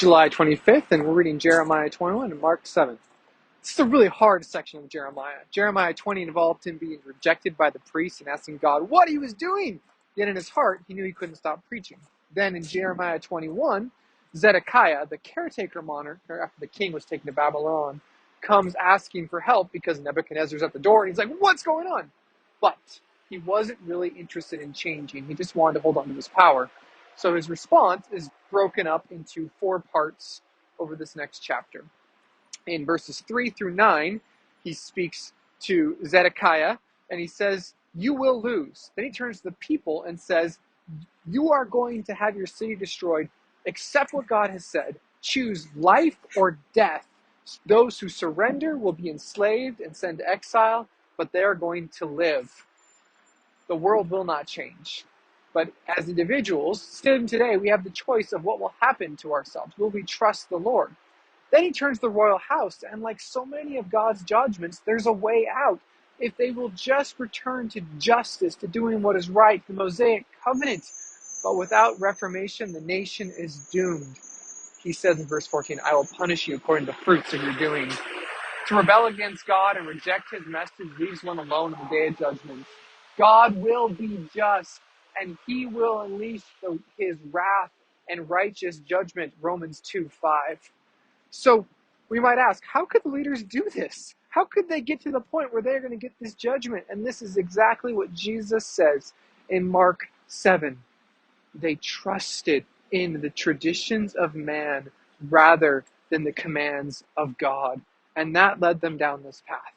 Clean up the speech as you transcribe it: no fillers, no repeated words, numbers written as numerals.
July 25th, and we're reading Jeremiah 21 and Mark 7. This is a really hard section of Jeremiah. Jeremiah 20 involved him being rejected by the priest and asking God what he was doing. Yet in his heart, he knew he couldn't stop preaching. Then in Jeremiah 21, Zedekiah, the caretaker monarch, after the king was taken to Babylon, comes asking for help because Nebuchadnezzar's at the door, and he's like, what's going on? But he wasn't really interested in changing. He just wanted to hold on to his power. So his response is broken up into 4 parts over this next chapter. In verses 3 through 9, he speaks to Zedekiah, and he says, you will lose. Then he turns to the people and says, you are going to have your city destroyed. Accept what God has said. Choose life or death. Those who surrender will be enslaved and sent to exile, but they are going to live. The world will not change. But as individuals, still today, we have the choice of what will happen to ourselves. Will we trust the Lord? Then he turns to the royal house, and like so many of God's judgments, there's a way out. If they will just return to justice, to doing what is right, the Mosaic covenant. But without reformation, the nation is doomed. He says in verse 14, I will punish you according to the fruits of your doing. To rebel against God and reject his message leaves one alone in the day of judgment. God will be just, and he will unleash his wrath and righteous judgment, Romans 2:5. So we might ask, how could the leaders do this? How could they get to the point where they're going to get this judgment? And this is exactly what Jesus says in Mark 7. They trusted in the traditions of man rather than the commands of God. And that led them down this path.